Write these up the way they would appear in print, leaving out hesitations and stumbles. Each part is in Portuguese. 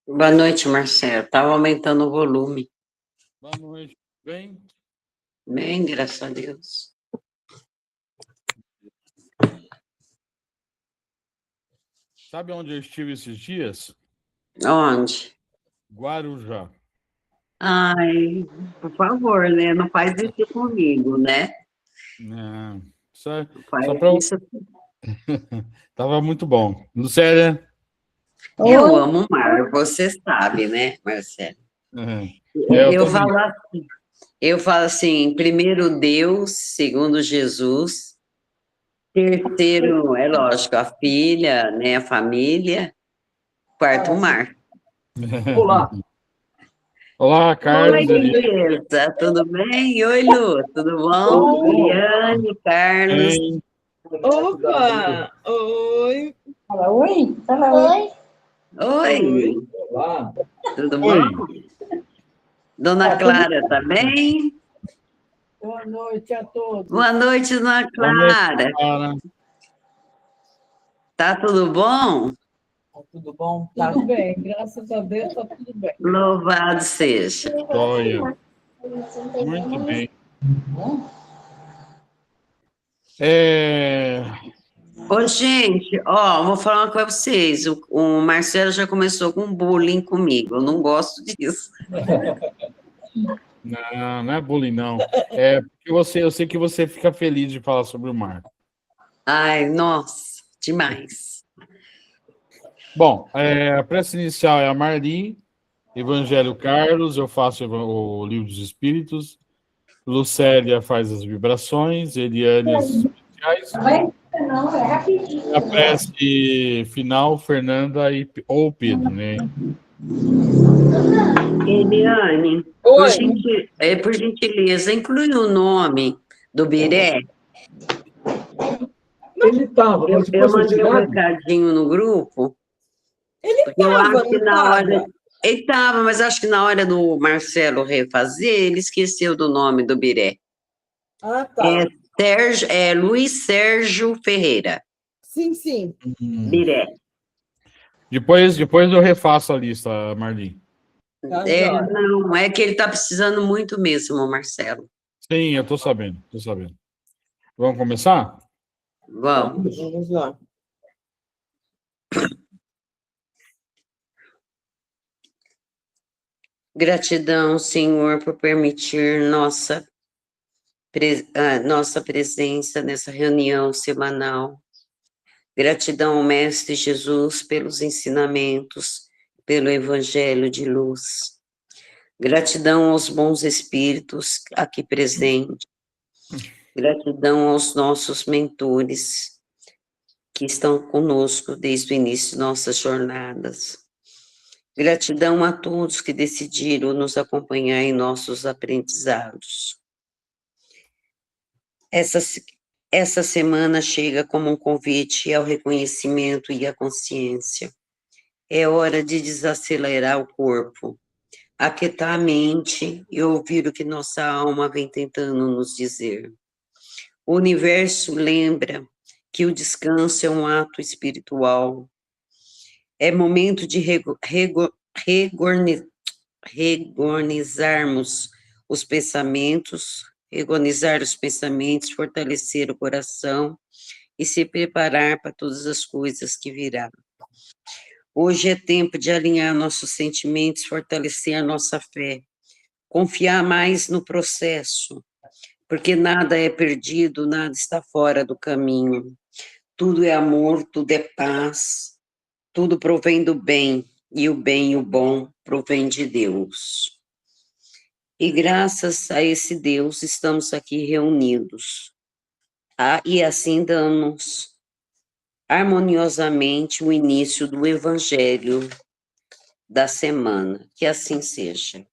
Boa noite, Marcelo. Estava aumentando o volume. Boa noite. Bem? Bem, graças a Deus. Sabe onde eu estive esses dias? Onde? Guarujá. Ai, por favor, né? Não faz isso comigo, né? Não, só Faz para... isso. Tava muito bom. Lucélia? Eu amo o mar, você sabe, né, Marcelo? Eu Eu também. falo assim, eu falo assim, primeiro Deus, segundo Jesus, terceiro, é lógico, a filha, né, a família, quarto o mar. Olá. Olá, Carlos. Oi, beleza, tudo bem? Oi, Lu, tudo bom? Eliane, Carlos. Bem. Opa! Oi! Fala oi. Fala oi. Oi, Olá. tudo Oi. bom? Dona Clara, tá bem? Boa noite a todos. Boa noite, Dona Boa noite, Clara. Clara. Tá tudo bom? Tá tudo bom? Tá tudo bem, graças a Deus tá tudo bem. Louvado seja. Joia. Muito bem. Ô, gente, ó, vou falar uma coisa pra vocês. O Marcelo já começou com bullying comigo. Eu não gosto disso. Não, não é bullying, não. É porque eu sei que você fica feliz de falar sobre o mar. Ai, nossa, demais. Bom, a prece inicial é a Marli, Evangelho Carlos, eu faço o Livro dos Espíritos, Lucélia faz as vibrações, Eliane as especiais, a prece final, Fernanda ou Pedro, né? Eliane, por gentileza, inclui o nome do Biré. Ele estava, mas Eu depois eu mandei um tirar. recadinho no grupo. Ele Porque eu estava, acho que não na hora. estava? Ele estava, mas acho que na hora do Marcelo refazer, ele esqueceu do nome do Biré. Ah, tá. Luiz Sérgio Ferreira. Sim, sim. Biré. Depois eu refaço a lista, Marli. Tá jóia. Não, é que ele está precisando muito mesmo, Marcelo. Sim, eu estou sabendo, Vamos começar? Vamos. Vamos lá. Gratidão, Senhor, por permitir nossa presença nessa reunião semanal. Gratidão ao Mestre Jesus pelos ensinamentos, pelo Evangelho de luz. Gratidão aos bons espíritos aqui presentes. Gratidão aos nossos mentores que estão conosco desde o início de nossas jornadas. Gratidão a todos que decidiram nos acompanhar em nossos aprendizados. Essa semana chega como um convite ao reconhecimento e à consciência. É hora de desacelerar o corpo, aquietar a mente e ouvir o que nossa alma vem tentando nos dizer. O universo lembra que o descanso é um ato espiritual. É momento de reorganizarmos os pensamentos, fortalecer o coração e se preparar para todas as coisas que virão. Hoje é tempo de alinhar nossos sentimentos, fortalecer a nossa fé, confiar mais no processo, porque nada é perdido, nada está fora do caminho. Tudo é amor, tudo é paz, tudo provém do bem, e o bom provém de Deus. E graças a esse Deus estamos aqui reunidos. E assim damos harmoniosamente o início do Evangelho da semana. Que assim seja.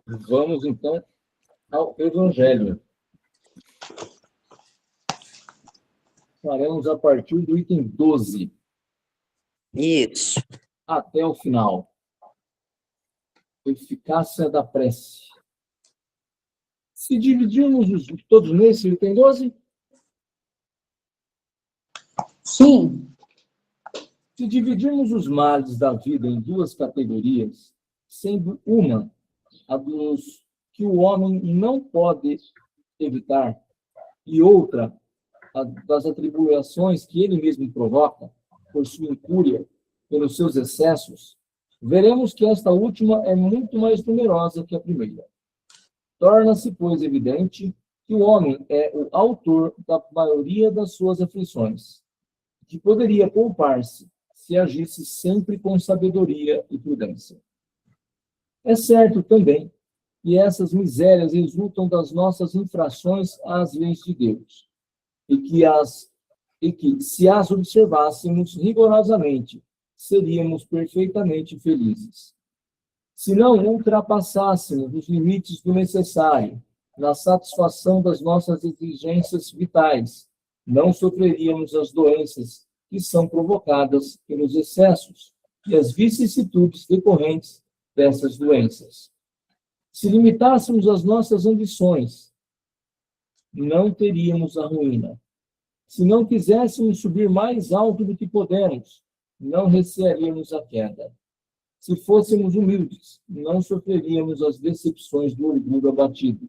Vamos, então, ao Evangelho. Faremos a partir do item 12. Isso. Até o final. Eficácia da prece. Se dividirmos todos nesse item 12, Sim. se dividirmos os males da vida em duas categorias, sendo uma a dos que o homem não pode evitar e outra a das atribulações que ele mesmo provoca por sua incúria, pelos seus excessos, veremos que esta última é muito mais numerosa que a primeira. Torna-se, pois, evidente que o homem é o autor da maioria das suas aflições, que poderia poupar-se se agisse sempre com sabedoria e prudência. É certo também que essas misérias resultam das nossas infrações às leis de Deus, e que, se as observássemos rigorosamente, seríamos perfeitamente felizes. Se não ultrapassássemos os limites do necessário na satisfação das nossas exigências vitais, não sofreríamos as doenças que são provocadas pelos excessos e as vicissitudes decorrentes dessas doenças. Se limitássemos as nossas ambições, não teríamos a ruína. Se não quiséssemos subir mais alto do que podemos, não recearíamos a queda. Se fôssemos humildes, não sofreríamos as decepções do orgulho abatido.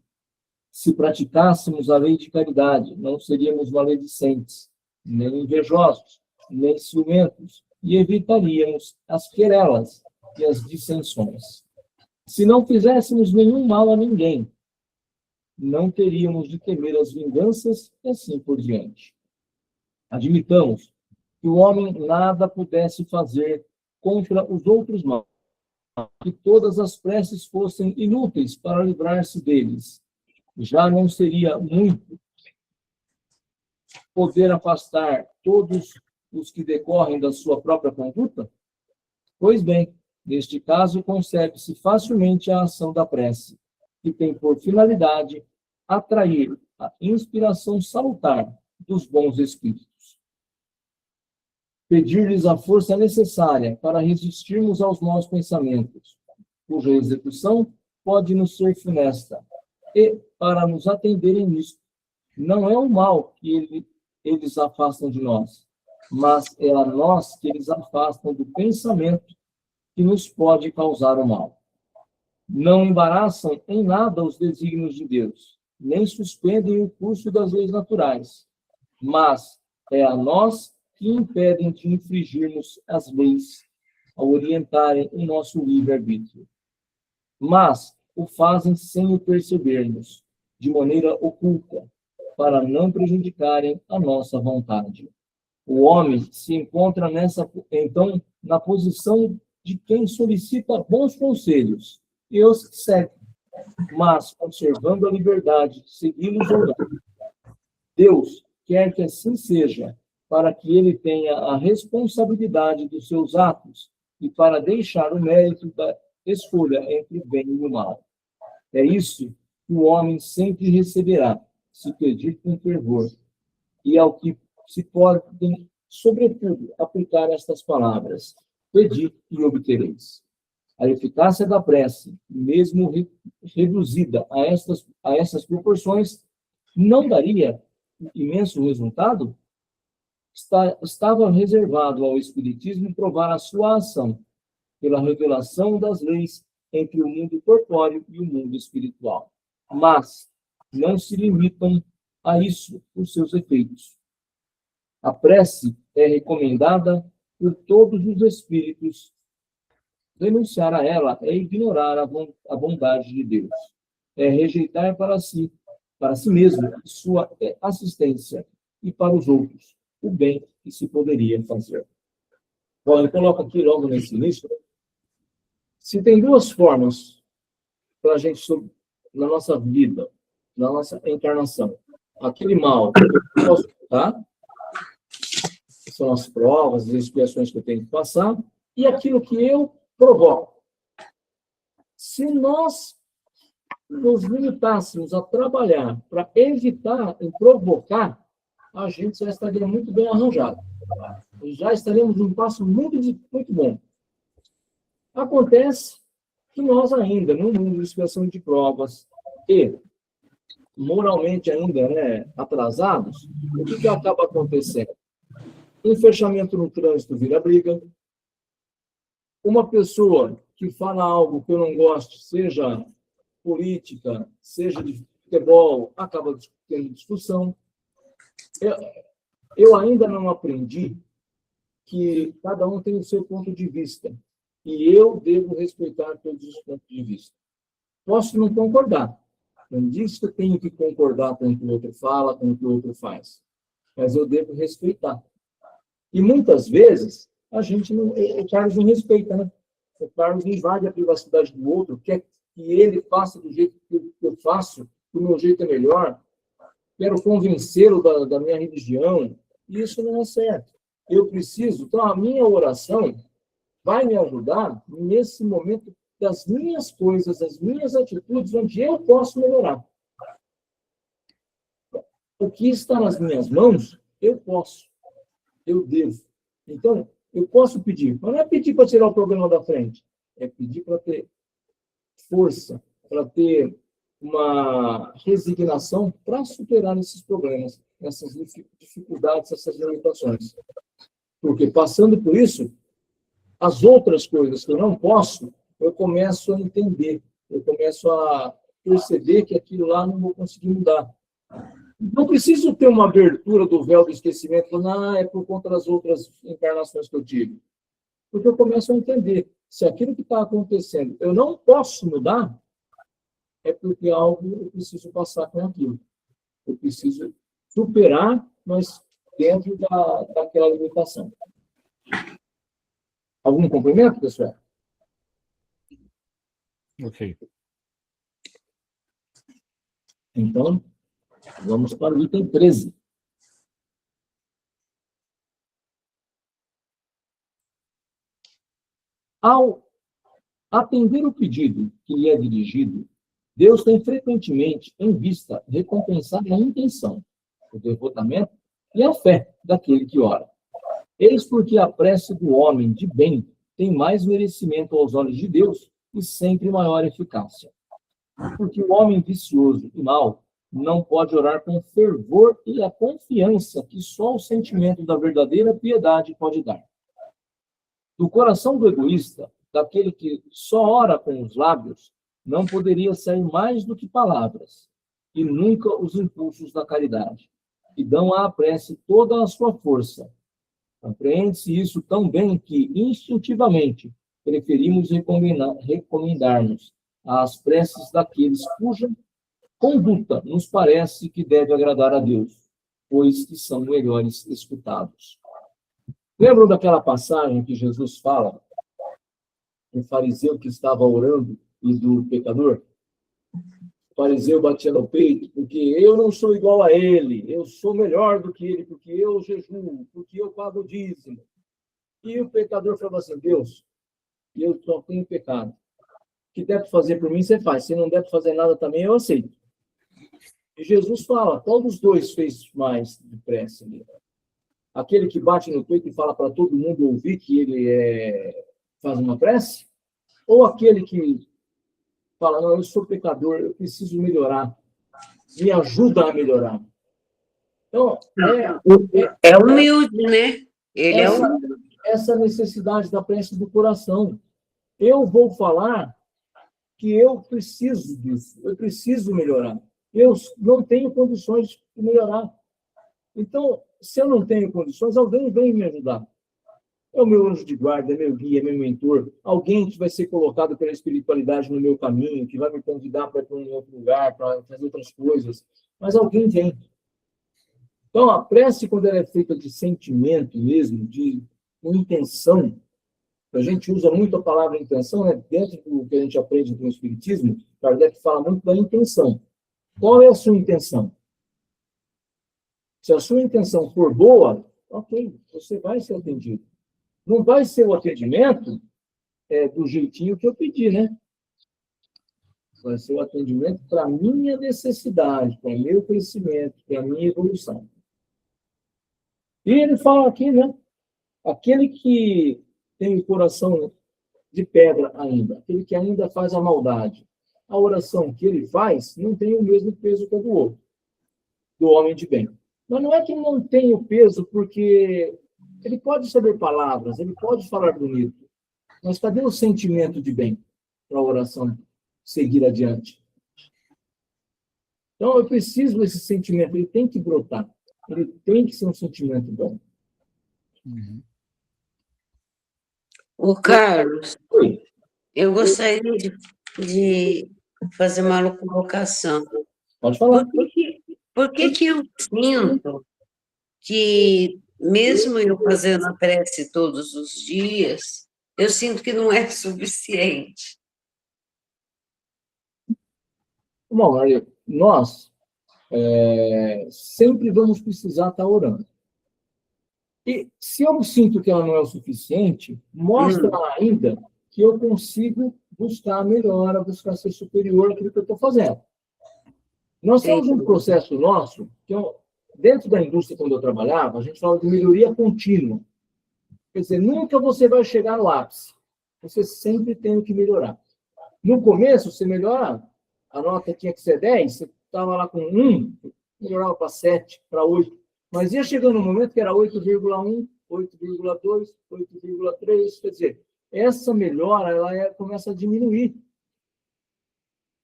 Se praticássemos a lei de caridade, não seríamos maledicentes, nem invejosos, nem ciumentos, e evitaríamos as querelas e as dissensões. Se não fizéssemos nenhum mal a ninguém, não teríamos de temer as vinganças e assim por diante. Admitamos que o homem nada pudesse fazer contra os outros males, que todas as preces fossem inúteis para livrar-se deles. Já não seria muito poder afastar todos os que decorrem da sua própria conduta? Pois bem, neste caso, concebe-se facilmente a ação da prece, que tem por finalidade atrair a inspiração salutar dos bons espíritos. Pedir-lhes a força necessária para resistirmos aos maus pensamentos, cuja execução pode nos ser funesta, e para nos atenderem nisto. Não é o mal que eles afastam de nós, mas é a nós que eles afastam do pensamento que nos pode causar o mal. Não embaraçam em nada os desígnios de Deus, nem suspendem o curso das leis naturais, mas é a nós que impedem de infringirmos as leis ao orientarem o nosso livre-arbítrio. Mas o fazem sem o percebermos, de maneira oculta, para não prejudicarem a nossa vontade. O homem se encontra então na posição de quem solicita bons conselhos e os segue, mas conservando a liberdade de segui-los ou não. Deus quer que assim seja, para que ele tenha a responsabilidade dos seus atos e para deixar o mérito da escolha entre o bem e o mal. É isso que o homem sempre receberá, se pedir com fervor, e ao que se podem, sobretudo, aplicar estas palavras: pedi e obtereis. A eficácia da prece, mesmo reduzida a essas proporções, não daria imenso resultado? Estava reservado ao Espiritismo provar a sua ação pela revelação das leis entre o mundo corpóreo e o mundo espiritual. Mas não se limitam a isso por seus efeitos. A prece é recomendada por todos os espíritos. Renunciar a ela é ignorar a bondade de Deus. É rejeitar para si mesmo, sua assistência e para os outros o bem que se poderia fazer. Bom, eu coloco aqui logo nesse início. Se tem duas formas para a gente, na nossa vida, na nossa encarnação, aquele mal que eu posso lutar, são as provas, as expiações que eu tenho que passar, e aquilo que eu provoco. Se nós nos limitássemos a trabalhar para evitar e provocar, a gente já estaria muito bem arranjado. Já estaríamos num passo muito bom. Acontece que nós ainda, no mundo de expiação de provas e moralmente ainda, né, atrasados, o que acaba acontecendo? Um fechamento no trânsito vira briga. Uma pessoa que fala algo que eu não gosto, seja política, seja de futebol, acaba tendo discussão. Eu ainda não aprendi que cada um tem o seu ponto de vista e eu devo respeitar todos os pontos de vista. Posso não concordar. Não diz que eu tenho que concordar com o que o outro fala, com o que o outro faz. Mas eu devo respeitar. E muitas vezes, a gente não, o Carlos não respeita, né? O Carlos invade a privacidade do outro, quer que ele faça do jeito que eu faço, que o meu jeito é melhor. Quero convencê-lo da minha religião. E isso não é certo. Eu preciso, então a minha oração vai me ajudar nesse momento das minhas coisas, das minhas atitudes, onde eu posso melhorar. O que está nas minhas mãos, eu posso, eu devo. Então, eu posso pedir, mas não é pedir para tirar o problema da frente, é pedir para ter força, para ter uma resignação para superar esses problemas, essas dificuldades, essas limitações. Porque passando por isso, as outras coisas que eu não posso, eu começo a entender, eu começo a perceber que aquilo lá não vou conseguir mudar. Não preciso ter uma abertura do véu do esquecimento, falando, é por conta das outras encarnações que eu tive. Porque eu começo a entender, se aquilo que está acontecendo eu não posso mudar, é porque algo eu preciso passar com aquilo. Eu preciso superar, mas dentro daquela limitação. Algum complemento, pessoal? Ok. Então, vamos para o item 13. Ao atender o pedido que lhe é dirigido, Deus tem frequentemente em vista recompensar a intenção, o devotamento e a fé daquele que ora. Eis porque a prece do homem de bem tem mais merecimento aos olhos de Deus e sempre maior eficácia. Porque o homem vicioso e mau não pode orar com fervor e a confiança que só o sentimento da verdadeira piedade pode dar. Do coração do egoísta, daquele que só ora com os lábios, não poderia sair mais do que palavras, e nunca os impulsos da caridade, que dão à prece toda a sua força. Compreende-se isso tão bem que, instintivamente, preferimos recomendar-nos às preces daqueles cuja conduta nos parece que deve agradar a Deus, pois que são melhores escutados. Lembram daquela passagem que Jesus fala do fariseu que estava orando e do pecador? O fariseu batia no peito, porque eu não sou igual a ele, eu sou melhor do que ele, porque eu jejuo, porque eu pago o dízimo. E o pecador falava assim, Deus, eu só tenho pecado. O que deve fazer por mim, você faz. Se não deve fazer nada também, eu aceito. E Jesus fala, qual dos dois fez mais de prece? Aquele que bate no peito e fala para todo mundo ouvir que ele faz uma prece? Ou aquele que fala, não, eu sou pecador, eu preciso melhorar. Me ajuda a melhorar. Então, é humilde, né? Ele é humilde. Essa necessidade da prece do coração. Eu vou falar que eu preciso disso, eu preciso melhorar. Eu não tenho condições de melhorar. Então, se eu não tenho condições, alguém vem me ajudar. É o meu anjo de guarda, é meu guia, é meu mentor. Alguém que vai ser colocado pela espiritualidade no meu caminho, que vai me convidar para ir para um outro lugar, para fazer outras coisas. Mas alguém vem. Então, a prece, quando ela é feita de sentimento mesmo, de intenção, a gente usa muito a palavra intenção, né? Dentro do que a gente aprende com o Espiritismo, Kardec fala muito da intenção. Qual é a sua intenção? Se a sua intenção for boa, ok, você vai ser atendido. Não vai ser o atendimento do jeitinho que eu pedi, né? Vai ser o atendimento para a minha necessidade, para o meu crescimento, para a minha evolução. E ele fala aqui, né? Aquele que tem o coração de pedra ainda, aquele que ainda faz a maldade, a oração que ele faz não tem o mesmo peso que a do outro, do homem de bem. Mas não é que não tem o peso, porque ele pode saber palavras, ele pode falar bonito, mas cadê o sentimento de bem para a oração seguir adiante? Então, eu preciso desse sentimento, ele tem que brotar, ele tem que ser um sentimento bom. O Carlos, Oi. eu gostaria de fazer uma colocação. Pode falar. Por que eu sinto que, mesmo eu fazendo a prece todos os dias, eu sinto que não é suficiente? Bom, Maria, nós sempre vamos precisar estar orando. E se eu sinto que ela não é o suficiente, mostra ainda que eu consigo buscar a melhora, buscar ser superior àquilo que eu estou fazendo. Nós temos um processo nosso, que dentro da indústria, quando eu trabalhava, a gente fala de melhoria contínua. Quer dizer, nunca você vai chegar no ápice. Você sempre tem que melhorar. No começo, você melhora, a nota tinha que ser 10, você estava lá com 1, melhorava para 7, para 8. Mas ia chegando um momento que era 8,1, 8,2, 8,3. Quer dizer, essa melhora ela começa a diminuir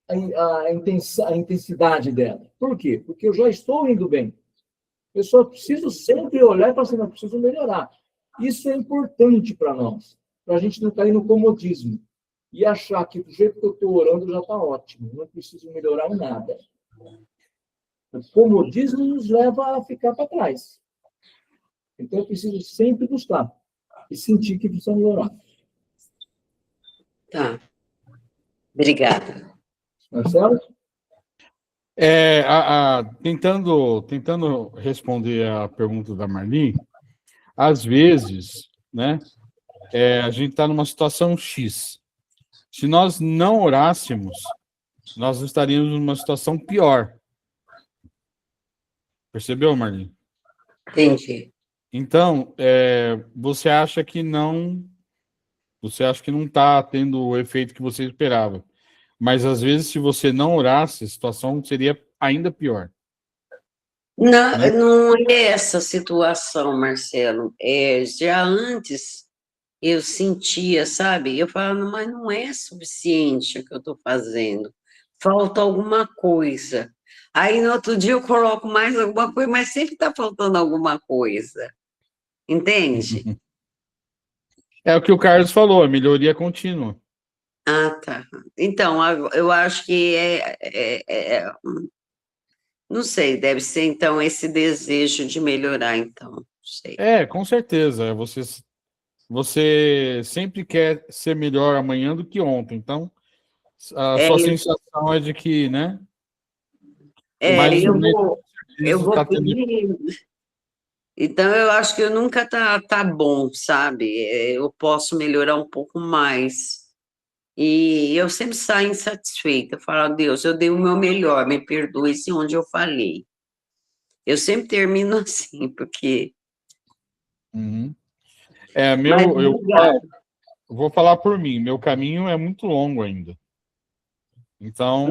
a intensidade dela. Por quê? Porque eu já estou indo bem. Eu só preciso sempre olhar e falar assim, não, preciso melhorar. Isso é importante para nós, para a gente não cair no comodismo e achar que do jeito que eu estou orando já está ótimo, não preciso melhorar em nada. O comodismo nos leva a ficar para trás. Então, eu preciso sempre buscar e sentir que precisa melhorar. Tá. Obrigada. Marcelo? Tentando responder a pergunta da Marli, às vezes, né, a gente está numa situação X. Se nós não orássemos, nós estaríamos numa situação pior. Percebeu, Marli? Entendi. Então, você acha que não está tendo o efeito que você esperava. Mas, às vezes, se você não orasse, a situação seria ainda pior. Não, Né? não é essa situação, Marcelo. Já antes eu sentia, sabe? Eu falava, mas não é suficiente o que eu estou fazendo. Falta alguma coisa. Aí, no outro dia, eu coloco mais alguma coisa, mas sempre está faltando alguma coisa. Entende? É o que o Carlos falou, a melhoria contínua. Ah, tá. Então, eu acho que não sei, deve ser, então, esse desejo de melhorar, então, não sei. Com certeza. Você sempre quer ser melhor amanhã do que ontem. Então, a sua sensação é de que, né? Eu vou pedir. Então, eu acho que eu nunca tá bom, sabe? Eu posso melhorar um pouco mais. E eu sempre saio insatisfeita. Eu falo, Deus, eu dei o meu melhor, me perdoe se onde eu falei. Eu sempre termino assim, porque... Uhum. Eu vou falar por mim, meu caminho é muito longo ainda. Então,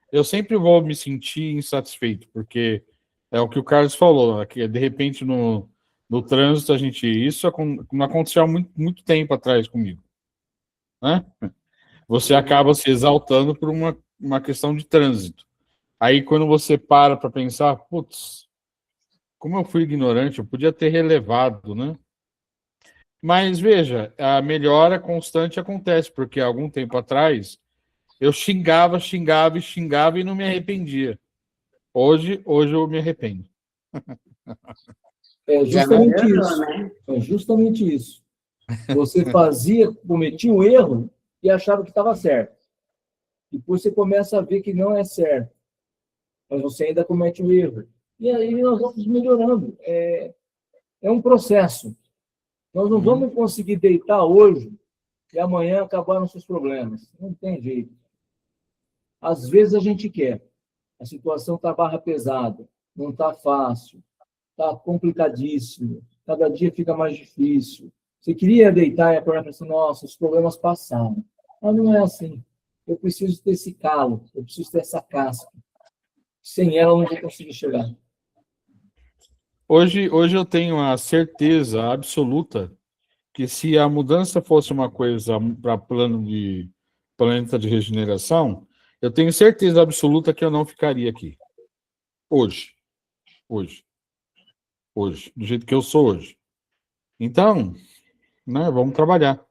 eu sempre vou me sentir insatisfeito, porque é o que o Carlos falou, que de repente no trânsito isso não aconteceu há muito tempo atrás comigo, né? Você acaba se exaltando por uma questão de trânsito. Aí quando você para pensar, putz, como eu fui ignorante, eu podia ter relevado, né? Mas veja, a melhora constante acontece, porque há algum tempo atrás eu xingava e não me arrependia. Hoje eu me arrependo. É justamente isso. Né? É justamente isso. Você cometia um erro e achava que estava certo. Depois você começa a ver que não é certo. Mas você ainda comete um erro. E aí nós vamos melhorando. É um processo. Nós não vamos conseguir deitar hoje e amanhã acabar nossos problemas. Não tem jeito. Às vezes a gente quer. A situação está barra pesada. Não está fácil. Está complicadíssimo. Cada dia fica mais difícil. Você queria deitar e acordar e pensar, nossa, os problemas passaram. Mas não é assim. eu preciso ter esse calo, eu preciso ter essa casca. Sem ela, eu não vou conseguir chegar. Hoje eu tenho a certeza absoluta que se a mudança fosse uma coisa para planeta de regeneração, eu tenho certeza absoluta que eu não ficaria aqui. Hoje, do jeito que eu sou hoje. Então, né, vamos trabalhar.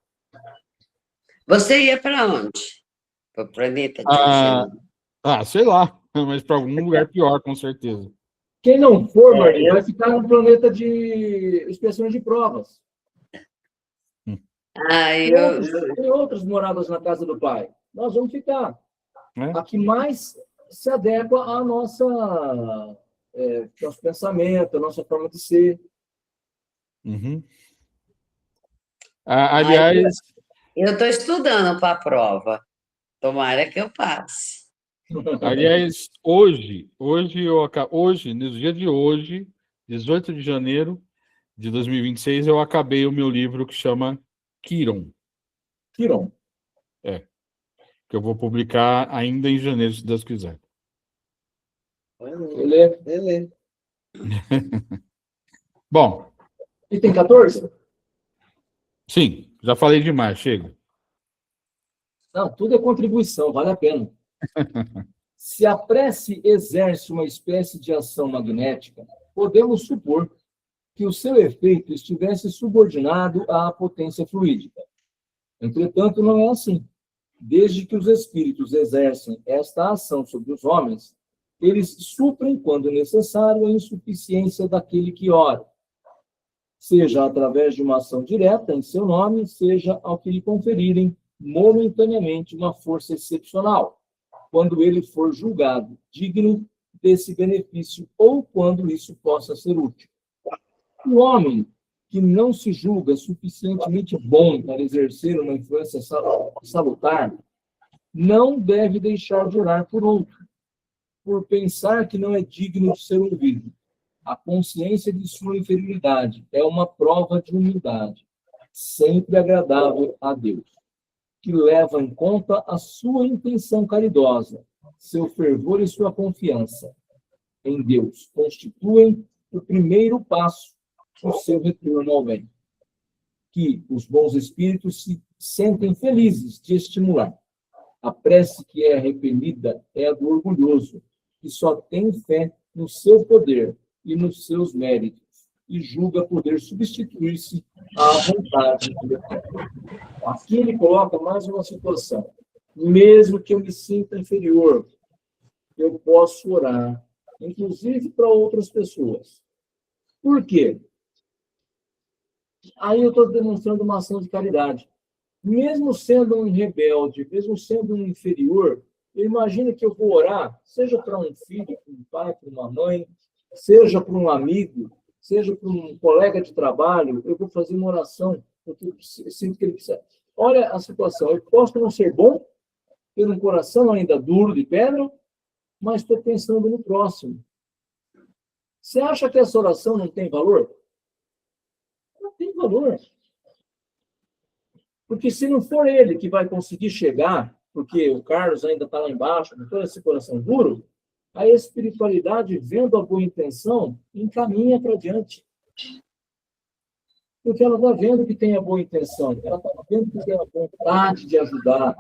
Você ia para onde? Para o planeta de Eugênio? Sei lá, mas para algum lugar pior, com certeza. Quem não for, Martim, vai ficar no planeta de inspeções de provas. Tem outras moradas na casa do Pai. Nós vamos ficar. A que mais se adequa à nosso pensamento, à nossa forma de ser. Uhum. Aliás... Eu estou estudando para a prova. Tomara que eu passe. Aliás, hoje, no dia de hoje, 18 de janeiro de 2026, eu acabei o meu livro que chama Quiron. Quiron. Que eu vou publicar ainda em janeiro, se Deus quiser. Ele. Bom. E tem 14? Sim, já falei demais, chega. Não, tudo é contribuição, vale a pena. Se a prece exerce uma espécie de ação magnética, podemos supor que o seu efeito estivesse subordinado à potência fluídica. Entretanto, não é assim. Desde que os espíritos exercem esta ação sobre os homens, eles suprem, quando necessário, a insuficiência daquele que ora, seja através de uma ação direta em seu nome, seja ao que lhe conferirem momentaneamente uma força excepcional, quando ele for julgado digno desse benefício ou quando isso possa ser útil. O homem que não se julga suficientemente bom para exercer uma influência salutar não deve deixar de orar por outro, por pensar que não é digno de ser ouvido. A consciência de sua inferioridade é uma prova de humildade, sempre agradável a Deus, que leva em conta a sua intenção caridosa, seu fervor e sua confiança em Deus constituem o primeiro passo do seu retorno ao bem, que os bons espíritos se sentem felizes de estimular. A prece que é repelida é a do orgulhoso, que só tem fé no seu poder e nos seus méritos, e julga poder substituir-se à vontade do Eterno. Aqui ele coloca mais uma situação. Mesmo que eu me sinta inferior, eu posso orar, inclusive para outras pessoas. Por quê? Aí eu estou demonstrando uma ação de caridade. Mesmo sendo um rebelde, mesmo sendo um inferior, imagina que eu vou orar, seja para um filho, para um pai, para uma mãe, seja para um amigo, seja para um colega de trabalho, eu vou fazer uma oração, porque eu sinto que ele precisa. Olha a situação, eu posso não ser bom, ter um coração ainda duro de pedra, mas estou pensando no próximo. Você acha que essa oração não tem valor? Não tem valor. Porque se não for ele que vai conseguir chegar, porque o Carlos ainda está lá embaixo, com todo esse coração duro, a espiritualidade, vendo a boa intenção, encaminha para diante. Porque ela está vendo que tem a boa intenção, ela está vendo que tem a vontade de ajudar,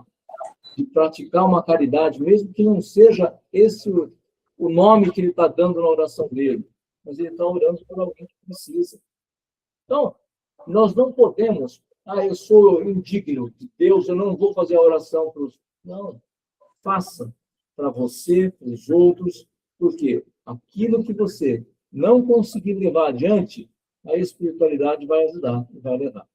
de praticar uma caridade, mesmo que não seja esse o nome que ele está dando na oração dele, mas ele está orando por alguém que precisa. Então, nós não podemos, eu sou indigno de Deus, eu não vou fazer a oração para os... Não, faça para você, para os outros, porque aquilo que você não conseguir levar adiante, a espiritualidade vai ajudar e vai levar.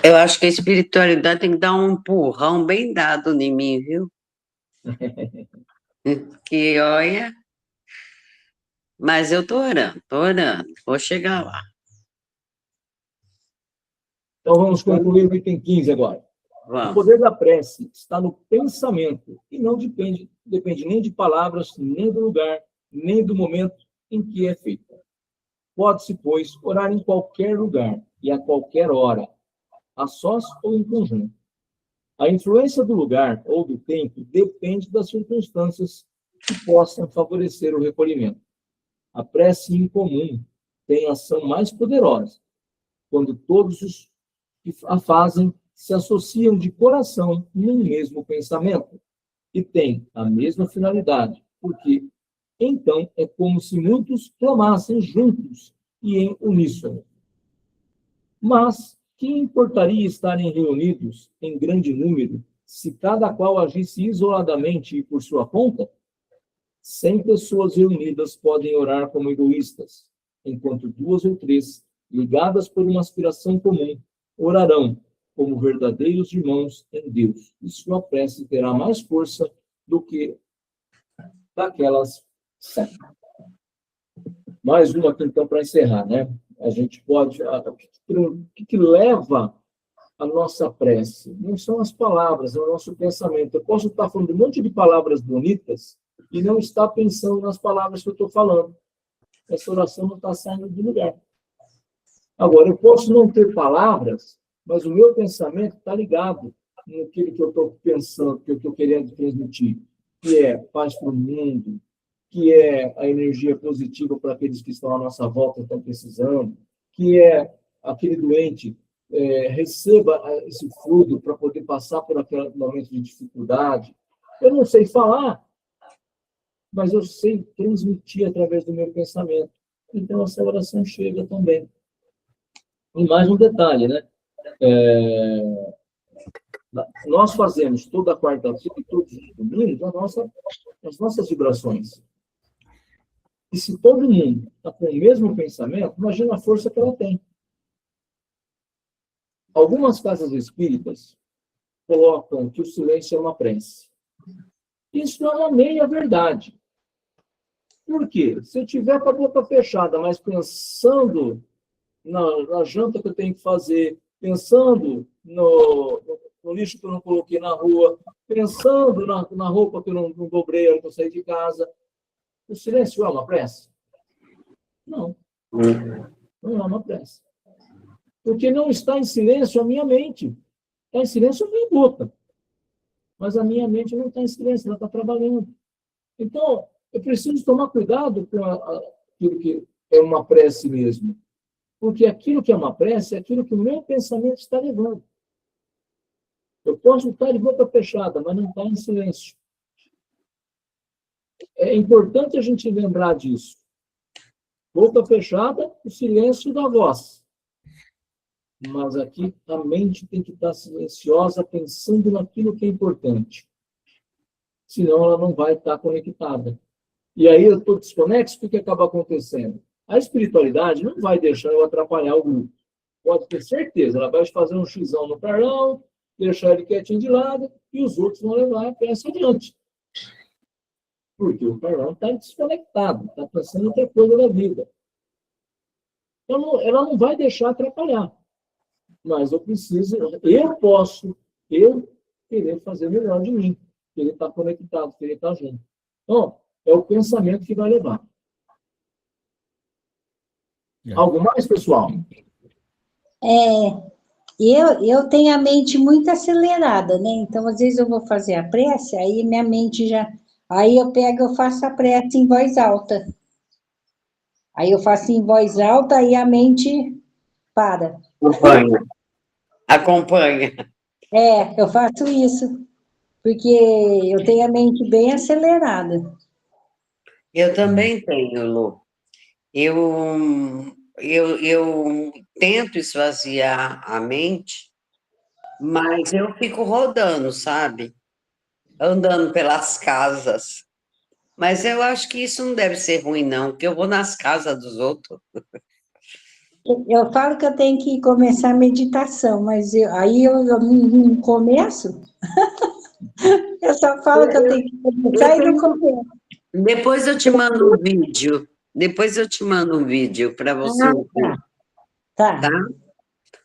Eu acho que a espiritualidade tem que dar um empurrão bem dado em mim, viu? Que olha... Mas eu estou orando, vou chegar lá. Então vamos concluir o item 15 agora. Vamos. O poder da prece está no pensamento e não depende nem de palavras, nem do lugar, nem do momento em que é feita. Pode-se, pois, orar em qualquer lugar e a qualquer hora. a sós ou em conjunto. A influência do lugar ou do tempo depende das circunstâncias que possam favorecer o recolhimento. A prece em comum tem ação mais poderosa quando todos os que a fazem se associam de coração num mesmo pensamento e têm a mesma finalidade, porque então é como se muitos clamassem juntos e em uníssono. Mas que importaria estarem reunidos em grande número se cada qual agisse isoladamente e por sua conta? 100 pessoas reunidas podem orar como egoístas, enquanto 2 ou 3, ligadas por uma aspiração comum, orarão como verdadeiros irmãos em Deus, e sua prece terá mais força do que daquelas 100. Mais uma aqui, então, para encerrar, né? A gente pode... O que leva a nossa prece? Não são as palavras, é o nosso pensamento. Eu posso estar falando um monte de palavras bonitas e não estar pensando nas palavras que eu estou falando. Essa oração não está saindo do lugar. Agora, eu posso não ter palavras, mas o meu pensamento está ligado naquilo que eu estou pensando, que eu estou querendo transmitir, que é paz para o mundo, que é a energia positiva para aqueles que estão à nossa volta, estão precisando, que é aquele doente receba esse fluido para poder passar por aquele momento de dificuldade. Eu não sei falar, mas eu sei transmitir através do meu pensamento. Então, essa oração chega também. E mais um detalhe, né? Nós fazemos toda quarta-feira e todos os domingos as nossas vibrações. E se todo mundo está com o mesmo pensamento, imagina a força que ela tem. Algumas casas espíritas colocam que o silêncio é uma prece. Isso é uma meia verdade. Por quê? Se eu tiver com a boca fechada, mas pensando na janta que eu tenho que fazer, pensando no lixo que eu não coloquei na rua, pensando na roupa que eu não dobrei antes de eu sair de casa, o silêncio é uma prece? Não. Não é uma prece. Porque não está em silêncio a minha mente. Está em silêncio a minha boca. Mas a minha mente não está em silêncio, ela está trabalhando. Então, eu preciso tomar cuidado com aquilo que é uma prece mesmo. Porque aquilo que é uma prece é aquilo que o meu pensamento está levando. Eu posso estar de boca fechada, mas não está em silêncio. É importante a gente lembrar disso. Boca fechada, o silêncio da voz. Mas aqui a mente tem que estar silenciosa, pensando naquilo que é importante. Senão ela não vai estar conectada. E aí eu estou desconexo, o que acaba acontecendo? A espiritualidade não vai deixar eu atrapalhar o grupo. Pode ter certeza, ela vai fazer um xizão no carrão, deixar ele quietinho de lado, e os outros vão levar a peça adiante. Porque o carrão está desconectado, está pensando em outra coisa da vida. Então, ela não vai deixar atrapalhar. Mas eu querer fazer melhor de mim, querer estar conectado, querer estar junto. Então, é o pensamento que vai levar. Algo mais, pessoal? Eu tenho a mente muito acelerada, né? Então, às vezes eu vou fazer a prece, aí minha mente já... Aí eu faço a prece em voz alta. Aí eu faço em voz alta e a mente para. Acompanha. Eu faço isso, porque eu tenho a mente bem acelerada. Eu também tenho, Lu. Eu tento esvaziar a mente, mas eu fico rodando, sabe? Andando pelas casas. Mas eu acho que isso não deve ser ruim, não, porque eu vou nas casas dos outros. Eu falo que eu tenho que começar a meditação, mas aí eu não começo. Eu só falo que eu tenho que começar e não começo. Depois eu te mando um vídeo. Depois eu te mando um vídeo para você ouvir. Tá.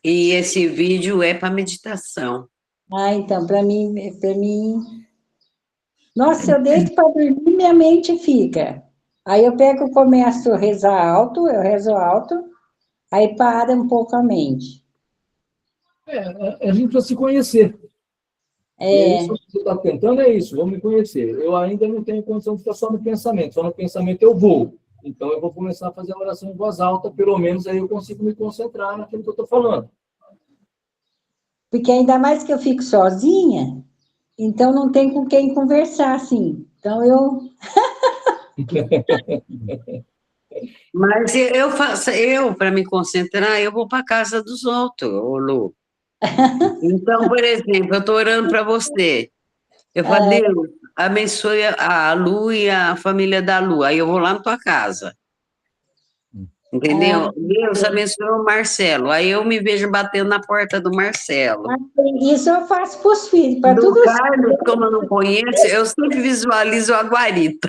E esse vídeo é para meditação. Então, para mim... Nossa, eu deito para dormir, minha mente fica. Aí eu começo a rezar alto, eu rezo alto, aí para um pouco a mente. A gente precisa se conhecer. É, Isso que você está tentando é isso, vou me conhecer. Eu ainda não tenho condição de ficar só no pensamento. Só no pensamento eu vou. Então, eu vou começar a fazer a oração em voz alta, pelo menos aí eu consigo me concentrar naquilo que eu estou falando. porque ainda mais que eu fico sozinha, então não tem com quem conversar, assim. Então, Mas para me concentrar, eu vou para a casa dos outros, ô Lu. Então, por exemplo, eu estou orando para você. Eu falo, Deus, abençoe a Lu e a família da Lu. Aí eu vou lá na tua casa. Entendeu? Deus abençoe o Marcelo. Aí eu me vejo batendo na porta do Marcelo. isso eu faço para os filhos, para Do todos. Carlos, como eu não conheço, eu sempre visualizo a guarita.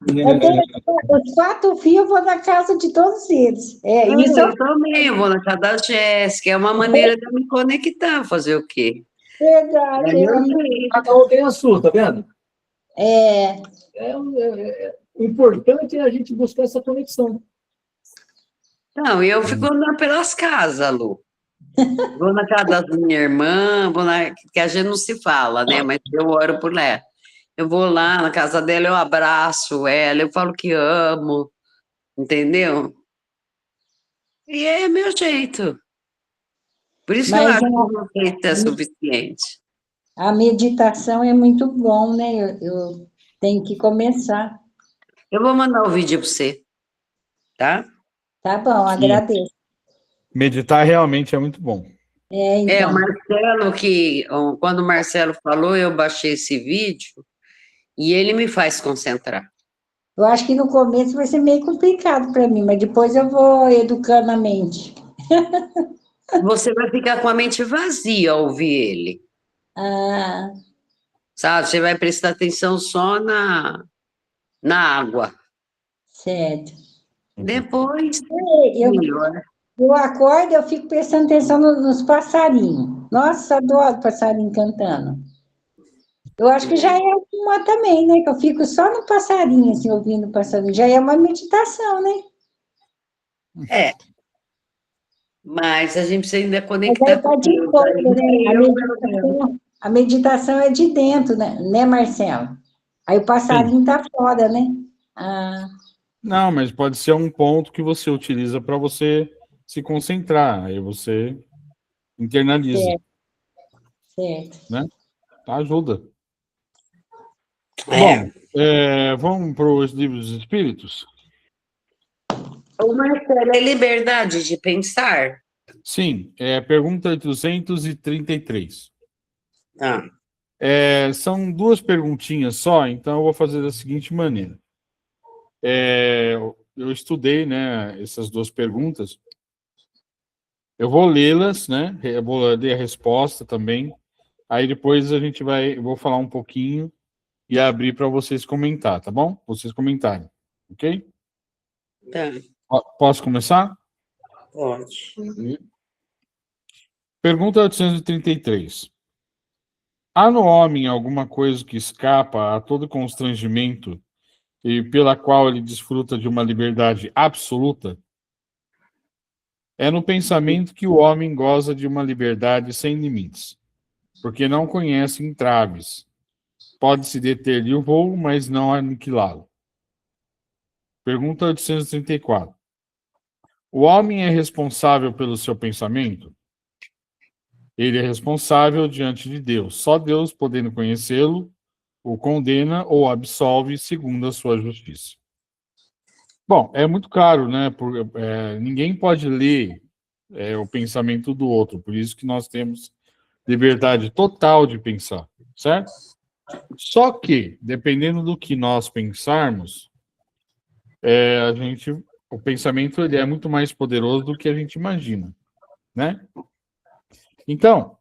Eu tenho os 4 filhos, eu vou na casa de todos eles. Isso Eu também, eu vou na casa da Jéssica. É uma maneira de eu me conectar, fazer o quê? é verdade. É meu jeito. Cada um tem a sua, tá vendo? É, O importante é a gente buscar essa conexão. Não, eu fico andando pelas casas, Lu. Vou na casa da minha irmã, que a gente não se fala, né? Mas eu oro por ela. Eu vou lá na casa dela, eu abraço ela, eu falo que amo, entendeu? E é meu jeito. Por isso que eu mas acho que o jeito é suficiente. a meditação é muito bom, né? Eu tenho que começar. Eu vou mandar o vídeo para você, tá? Tá bom, Sim. agradeço. Meditar realmente é muito bom. O Então. Marcelo, quando o Marcelo falou, eu baixei esse vídeo e ele me faz concentrar. Eu acho que no começo vai ser meio complicado para mim, mas depois eu vou educando a mente. Você vai ficar com a mente vazia ao ouvir ele, Ah, sabe? Você vai prestar atenção só na água. certo. Depois, Eu, melhor. eu acordo, eu fico prestando atenção nos passarinhos. Nossa, adoro passarinho cantando. Eu acho que já é uma também, né? Que eu fico só no passarinho, assim, ouvindo o passarinho. Já é uma meditação, né? É, mas a gente precisa ainda Mas conectar aí com tá de Deus. fora, Ainda né? eu, pelo menos. A meditação é de dentro, né, Marcelo? Aí o Sim. passarinho tá fora, né? Ah, Não, mas pode ser um ponto que você utiliza para você se concentrar. Aí você internaliza, certo, certo. né? Ajuda. É. Bom, vamos para os livros dos espíritos? O Marcelo, é liberdade de pensar? Sim, pergunta 833. Ah, São duas perguntinhas só, então eu vou fazer da seguinte maneira. Eu estudei, né, essas duas perguntas. Eu vou lê-las, né? Eu vou ler a resposta também. Aí depois eu vou falar um pouquinho e abrir para vocês comentar, tá bom? Vocês comentarem, ok? tá, Posso começar? pode. Pergunta 833. Há no homem alguma coisa que escapa a todo constrangimento e pela qual ele desfruta de uma liberdade absoluta? É no pensamento que o homem goza de uma liberdade sem limites, porque não conhece entraves. Pode-se deter-lhe o voo, mas não aniquilá-lo. Pergunta 834. O homem é responsável pelo seu pensamento? Ele é responsável diante de Deus. Só Deus, podendo conhecê-lo, o condena ou absolve segundo a sua justiça. Bom, é muito claro, né? Ninguém pode ler o pensamento do outro, por isso que nós temos liberdade total de pensar, certo? Só que, dependendo do que nós pensarmos, o pensamento ele é muito mais poderoso do que a gente imagina, né? Então,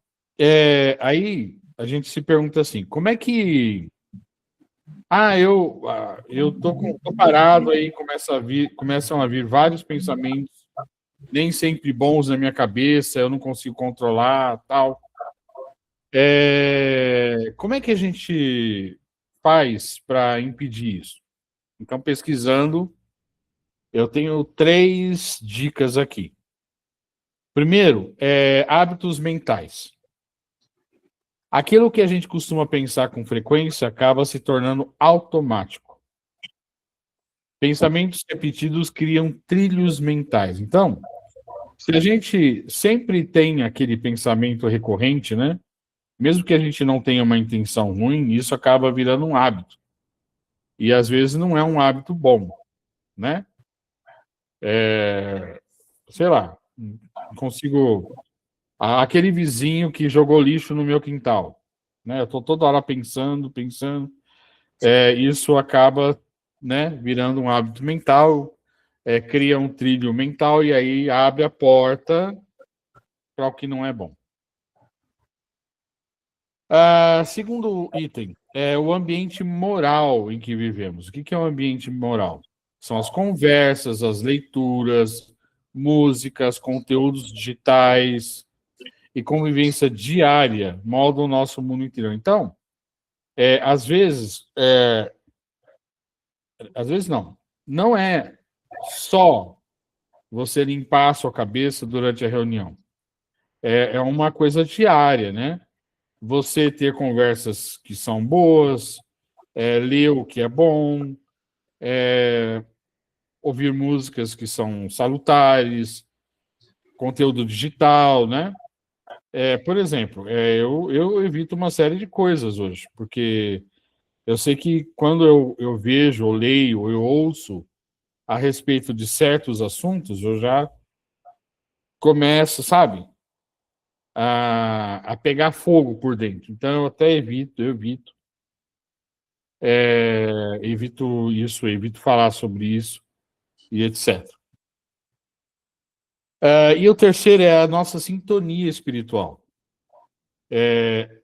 aí a gente se pergunta assim, como é que eu tô parado aí, começam a vir vários pensamentos, nem sempre bons na minha cabeça, eu não consigo controlar, tal. Como é que a gente faz para impedir isso? Então, pesquisando, eu tenho 3 dicas aqui. Primeiro, hábitos mentais. Aquilo que a gente costuma pensar com frequência acaba se tornando automático. Pensamentos repetidos criam trilhos mentais. Então, se a gente sempre tem aquele pensamento recorrente, né? Mesmo que a gente não tenha uma intenção ruim, isso acaba virando um hábito. E às vezes não é um hábito bom, né? Sei lá, consigo. Aquele vizinho que jogou lixo no meu quintal, né? Eu estou toda hora pensando. Isso acaba, né, virando um hábito mental, cria um trilho mental e aí abre a porta para o que não é bom. Segundo item, é o ambiente moral em que vivemos. O que é o ambiente moral? São as conversas, as leituras, músicas, conteúdos digitais e convivência diária moldam o nosso mundo interior. Então, às vezes não é só você limpar a sua cabeça durante a reunião. É uma coisa diária, né? Você ter conversas que são boas, ler o que é bom, ouvir músicas que são salutares, conteúdo digital, né? Por exemplo, eu evito uma série de coisas hoje, porque eu sei que quando eu vejo, eu leio, eu ouço a respeito de certos assuntos, eu já começo, sabe, a pegar fogo por dentro. Então, eu até evito isso, evito falar sobre isso e etc. E o terceiro é a nossa sintonia espiritual.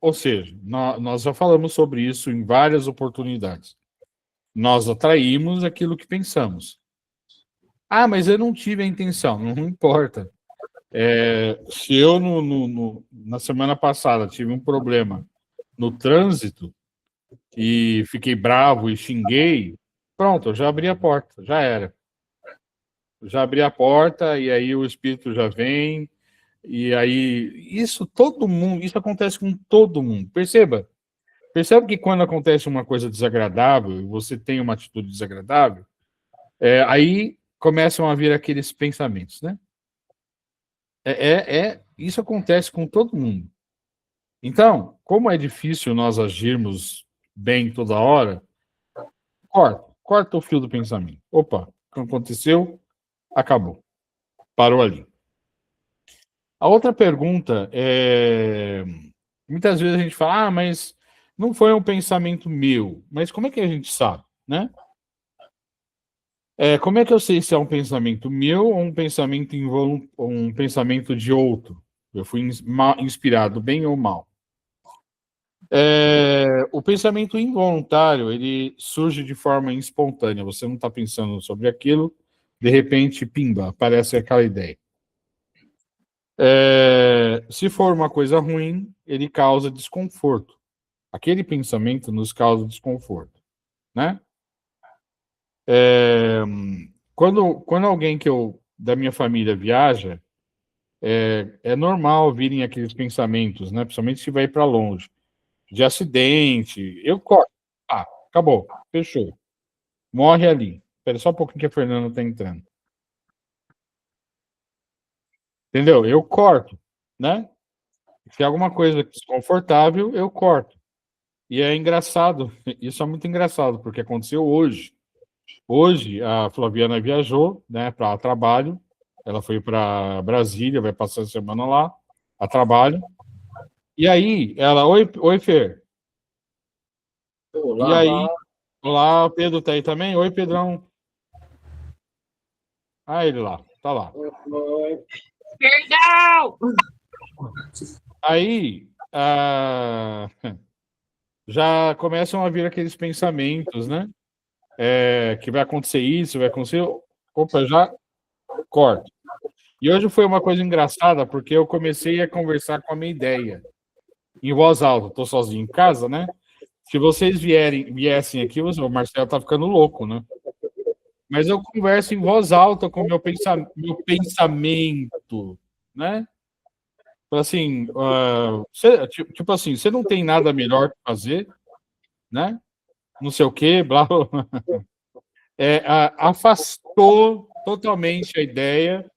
Ou seja, nós já falamos sobre isso em várias oportunidades. Nós atraímos aquilo que pensamos. Mas eu não tive a intenção, não importa. Se eu, na semana passada, tive um problema no trânsito e fiquei bravo e xinguei, pronto, eu já abri a porta, já era. Já abri a porta e aí o espírito já vem, e aí isso acontece com todo mundo. Percebe que quando acontece uma coisa desagradável, e você tem uma atitude desagradável, aí começam a vir aqueles pensamentos, né? Isso acontece com todo mundo. Então, como é difícil nós agirmos bem toda hora, corta o fio do pensamento. Opa, o que aconteceu? Acabou. Parou ali. A outra pergunta é... Muitas vezes a gente fala, mas não foi um pensamento meu. Mas como é que a gente sabe, né? Como é que eu sei se é um pensamento meu ou um pensamento um pensamento de outro? Eu fui inspirado, bem ou mal? O pensamento involuntário, ele surge de forma espontânea. Você não está pensando sobre aquilo, de repente, pimba, aparece aquela ideia. Se for uma coisa ruim, ele causa desconforto. Aquele pensamento nos causa desconforto, né? Quando alguém da minha família viaja, é normal virem aqueles pensamentos, né? Principalmente se vai para longe, de acidente. Eu corto. Acabou, fechou. Morre ali. Espera só um pouquinho que a Fernanda está entrando. Entendeu? Eu corto, né? Se é alguma coisa desconfortável, eu corto. E é engraçado, isso é muito engraçado, porque aconteceu hoje. Hoje, a Flaviana viajou, né, para trabalho. Ela foi para Brasília, vai passar a semana lá, a trabalho. E aí, ela... Oi, Fer. Olá. E aí... Olá, Pedro tá aí também? Oi, Pedrão. Ele lá, tá lá. Oi. Perdão! Aí, já começam a vir aqueles pensamentos, né? Que vai acontecer isso, vai acontecer... Opa, já corto. E hoje foi uma coisa engraçada, porque eu comecei a conversar com a minha ideia, em voz alta. Estou sozinho em casa, né? Se vocês viessem aqui, o Marcelo tá ficando louco, né? Mas eu converso em voz alta com meu pensamento, né? Assim, tipo assim, você não tem nada melhor para fazer, né? Não sei o quê, blá, blá, blá. Afastou totalmente a ideia,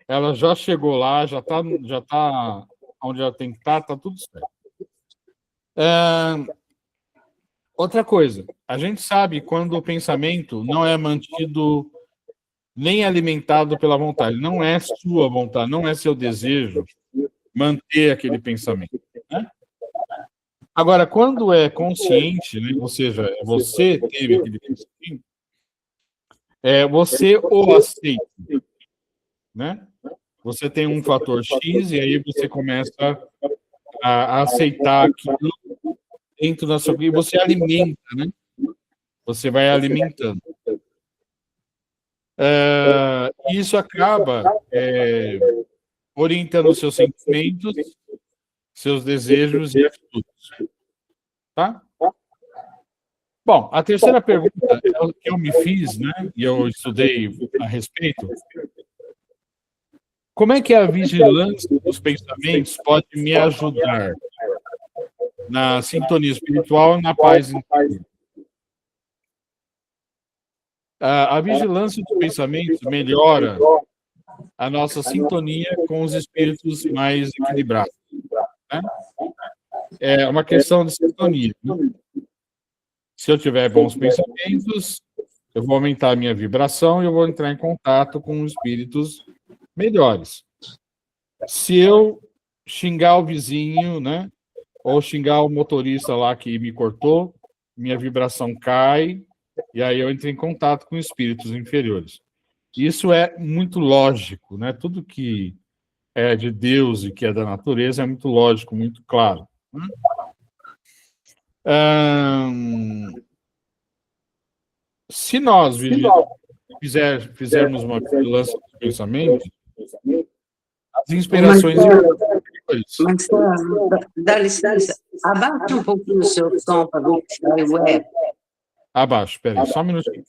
ela já chegou lá, já tá onde ela tem que estar, tá tudo certo. Outra coisa, a gente sabe quando o pensamento não é mantido nem alimentado pela vontade, não é sua vontade, não é seu desejo manter aquele pensamento, né? Agora, quando é consciente, né, ou seja, você teve aquele pensamento, você o aceita, né? Você tem um fator X e aí você começa a aceitar aquilo dentro da sua vida e você alimenta, né? Você vai alimentando. Isso acaba orientando os seus sentimentos, seus desejos e atitudes. Tá? Bom, a terceira pergunta que eu me fiz, né, e eu estudei a respeito, como é que a vigilância dos pensamentos pode me ajudar na sintonia espiritual e na paz interior? A vigilância dos pensamentos melhora a nossa sintonia com os espíritos mais equilibrados, né? É uma questão de sintonia, né? Se eu tiver bons pensamentos, eu vou aumentar a minha vibração e eu vou entrar em contato com espíritos melhores. Se eu xingar o vizinho, né, ou xingar o motorista lá que me cortou, minha vibração cai e aí eu entro em contato com espíritos inferiores. Isso é muito lógico, né? Tudo que é de Deus e que é da natureza é muito lógico, muito claro. Se nós fizermos uma vigilância dos pensamentos, as inspirações... Marcelo, dá licença, abaixa um pouquinho o seu som para ver se sai o eco. Abaixo, espera aí, só um minutinho.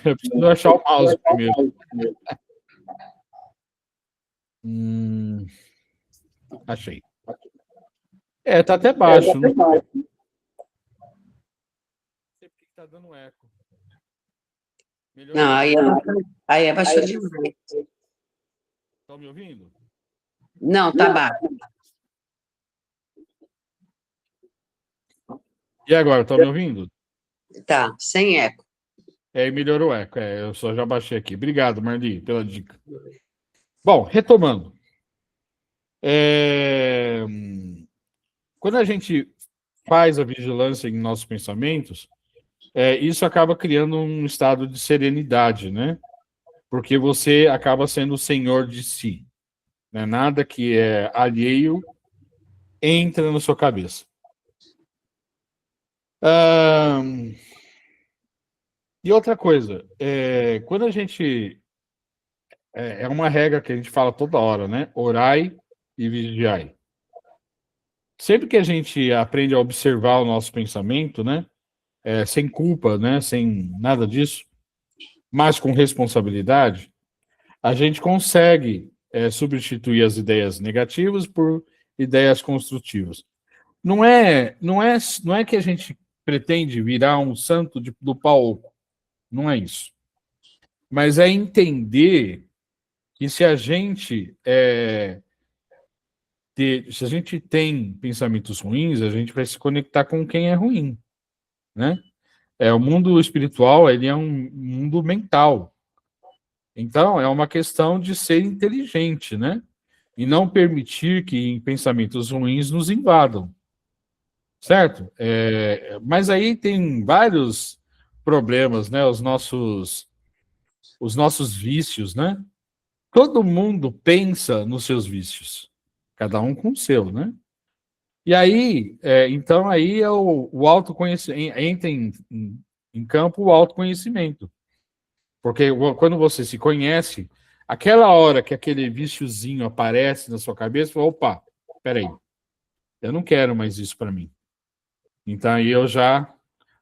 Eu preciso achar o mouse primeiro. Achei. Tá até baixo. Não sei porque está dando eco. Melhorou. Não, aí abaixou demais. Estão me ouvindo? Não, tá baixo. E agora, estão me ouvindo? Tá, sem eco. Melhorou o eco. Eu só já baixei aqui. Obrigado, Marli, pela dica. Bom, retomando. Quando a gente faz a vigilância em nossos pensamentos, isso acaba criando um estado de serenidade, né? Porque você acaba sendo o senhor de si. Né? Nada que é alheio entra na sua cabeça. E outra coisa, quando a gente... É uma regra que a gente fala toda hora, né? Orai e vigiai. Sempre que a gente aprende a observar o nosso pensamento, né? Sem culpa, né? Sem nada disso, mas com responsabilidade, a gente consegue substituir as ideias negativas por ideias construtivas. Não é que a gente pretende virar um santo do pau, não é isso. Mas é entender que se a gente tem pensamentos ruins, a gente vai se conectar com quem é ruim, né? O mundo espiritual, ele é um mundo mental. Então, é uma questão de ser inteligente, né? E não permitir que pensamentos ruins nos invadam. Certo? Mas aí tem vários problemas, né? Os nossos vícios, né? Todo mundo pensa nos seus vícios. Cada um com o seu, né? E aí, então aí é o autoconhecimento, entra em campo o autoconhecimento. Porque quando você se conhece, aquela hora que aquele viciozinho aparece na sua cabeça, fala, opa, peraí, eu não quero mais isso para mim. Então aí eu já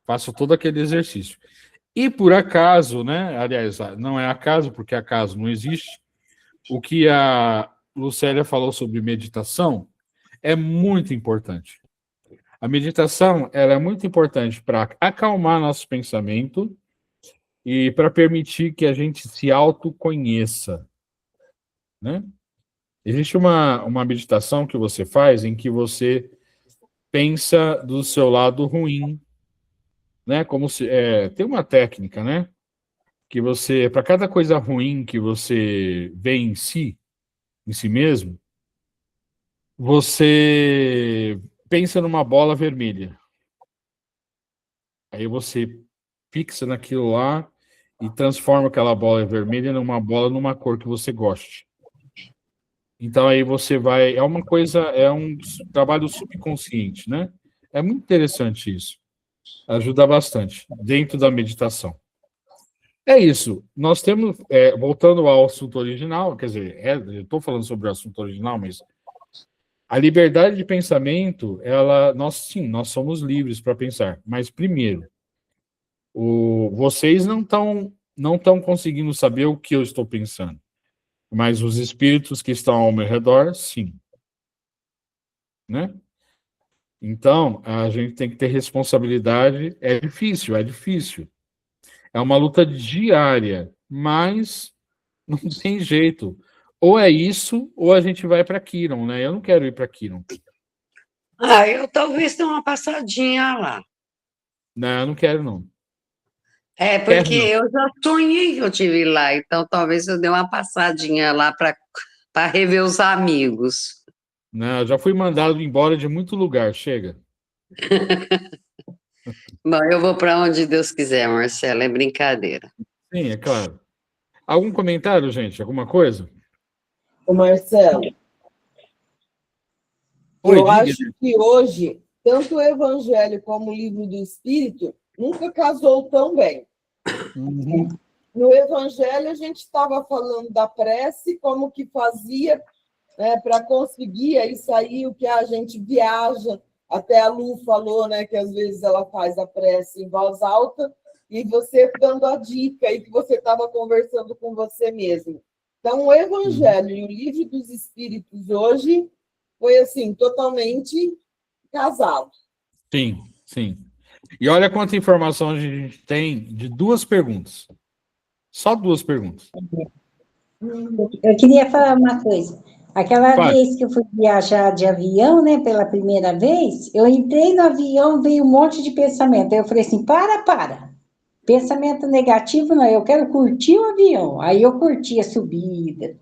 faço todo aquele exercício. E por acaso, né? Aliás, não é acaso, porque acaso não existe, o que a Lucélia falou sobre meditação é muito importante. A meditação ela é muito importante para acalmar nosso pensamento e para permitir que a gente se autoconheça, né? Existe uma meditação que você faz em que você pensa do seu lado ruim, né? Como se tem uma técnica, né? Que você, para cada coisa ruim que você vê em si mesmo, você pensa numa bola vermelha. Aí você fixa naquilo lá e transforma aquela bola vermelha numa bola numa cor que você goste. Então aí você vai, é uma coisa, é um trabalho subconsciente, né? É muito interessante isso. Ajuda bastante dentro da meditação. É isso. Nós temos, voltando ao assunto original, quer dizer, eu estou falando sobre o assunto original, mas a liberdade de pensamento, nós somos livres para pensar. Mas primeiro, vocês não estão conseguindo saber o que eu estou pensando, mas os espíritos que estão ao meu redor, sim, né? Então, a gente tem que ter responsabilidade. É difícil, é difícil. É uma luta diária, mas não tem jeito. Ou é isso, ou a gente vai para Kiron, né? Eu não quero ir para Kiron. Eu talvez dê uma passadinha lá. Não, eu não quero, não. Porque Quero, não. eu já sonhei que eu tive lá, então talvez eu dê uma passadinha lá para rever os amigos. Não, eu já fui mandado embora de muito lugar, chega. Bom, eu vou para onde Deus quiser, Marcelo, é brincadeira. Sim, é claro. Algum comentário, gente? Alguma coisa? Ô Marcelo, Oi, eu diga. acho que hoje, tanto o Evangelho como o Livro do Espírito nunca casou tão bem. Uhum. No Evangelho, a gente estava falando da prece, como que fazia, né, para conseguir aí sair o que a gente viaja. Até a Lu falou, né, que às vezes ela faz a prece em voz alta e você dando a dica aí que você estava conversando com você mesmo. Então, o Evangelho e o Livro dos Espíritos hoje foi assim, totalmente casado. Sim, sim. E olha quanta informação a gente tem de 2 perguntas. Só 2 perguntas. Eu queria falar uma coisa. Aquela Fale. vez que eu fui viajar de avião, né, pela primeira vez, eu entrei no avião, veio um monte de pensamento. Aí eu falei assim, para. Pensamento negativo não, eu quero curtir o avião. Aí eu curti a subida.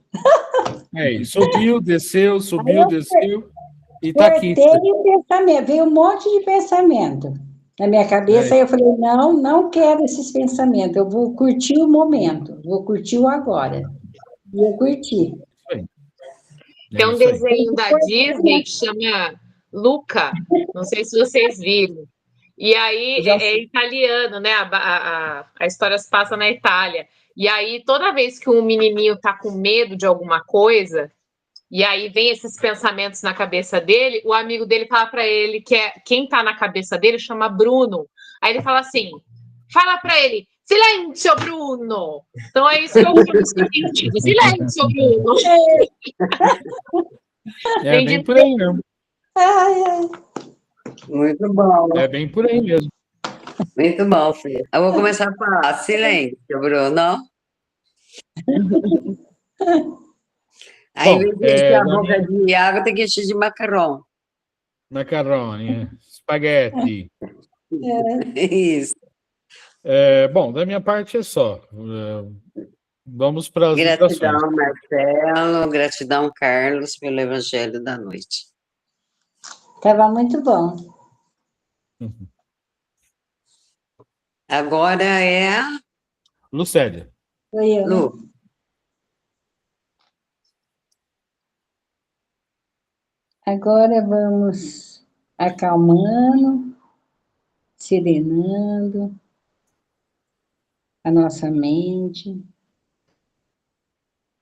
Subiu, desceu, subiu, desceu, e tá aqui. Cortei o pensamento, veio um monte de pensamento na minha cabeça, aí eu falei, não quero esses pensamentos, eu vou curtir o momento, vou curtir o agora. E eu curti. Tem um desenho da Disney que chama Luca, não sei se vocês viram. E aí é italiano, né? A história se passa na Itália. E aí, toda vez que um menininho tá com medo de alguma coisa, e aí vem esses pensamentos na cabeça dele, o amigo dele fala para ele que quem tá na cabeça dele chama Bruno. Aí ele fala assim: fala para ele, silêncio, Bruno! Então é isso que eu fico sentindo. Silêncio, Bruno! É bem por aí mesmo. Muito bom. É bem por aí mesmo. Muito bom, filho. Eu vou começar a falar. Silêncio, Bruno. Aí, em vez de encher a boca de água, tem que encher de macarrão. Macarrone, espaguete. Isso. Bom, da minha parte é só. Vamos para as Gratidão, vibrações. Marcelo. Gratidão, Carlos, pelo Evangelho da Noite. Estava muito bom. Agora é a Lucélia. Foi eu, né? Lu. Agora vamos acalmando, serenando a nossa mente.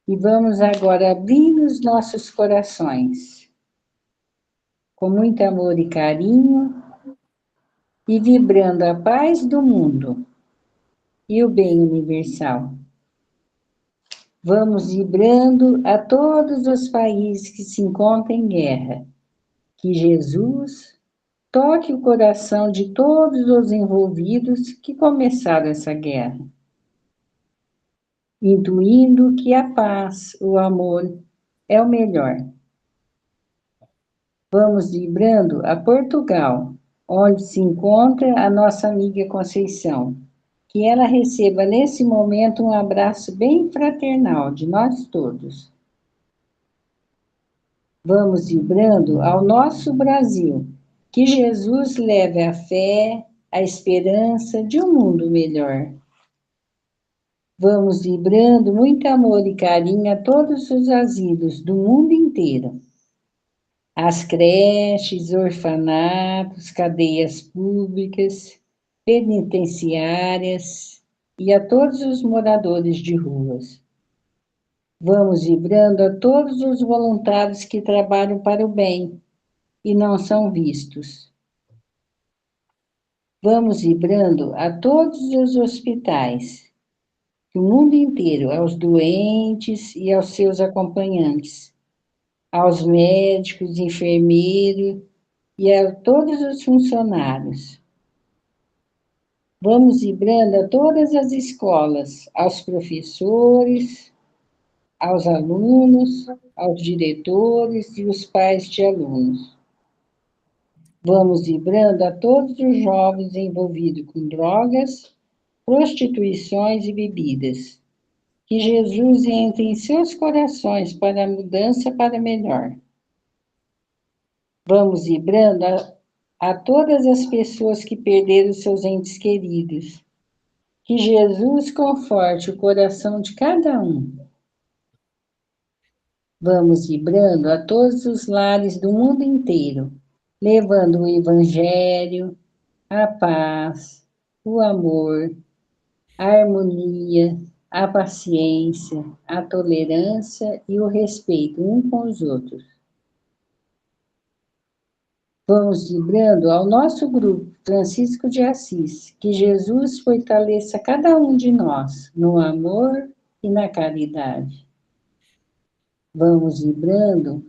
E vamos agora abrir os nossos corações com muito amor e carinho e vibrando a paz do mundo e o bem universal. Vamos vibrando a todos os países que se encontram em guerra. Que Jesus toque o coração de todos os envolvidos que começaram essa guerra, intuindo que a paz, o amor, é o melhor. Vamos vibrando a Portugal, onde se encontra a nossa amiga Conceição. Que ela receba nesse momento um abraço bem fraternal de nós todos. Vamos vibrando ao nosso Brasil. Que Jesus leve a fé, a esperança de um mundo melhor. Vamos vibrando muito amor e carinho a todos os asilos do mundo inteiro. As creches, orfanatos, cadeias públicas, penitenciárias e a todos os moradores de ruas. Vamos vibrando a todos os voluntários que trabalham para o bem e não são vistos. Vamos vibrando a todos os hospitais, do mundo inteiro, aos doentes e aos seus acompanhantes, aos médicos, enfermeiros e a todos os funcionários. Vamos vibrando a todas as escolas, aos professores, aos alunos, aos diretores e os pais de alunos. Vamos vibrando a todos os jovens envolvidos com drogas, prostituições e bebidas. Que Jesus entre em seus corações para a mudança para melhor. Vamos vibrando a todas as pessoas que perderam seus entes queridos. Que Jesus conforte o coração de cada um. Vamos vibrando a todos os lares do mundo inteiro, levando o Evangelho, a paz, o amor, a harmonia, a paciência, a tolerância e o respeito uns com os outros. Vamos vibrando ao nosso grupo Francisco de Assis, que Jesus fortaleça cada um de nós no amor e na caridade. Vamos vibrando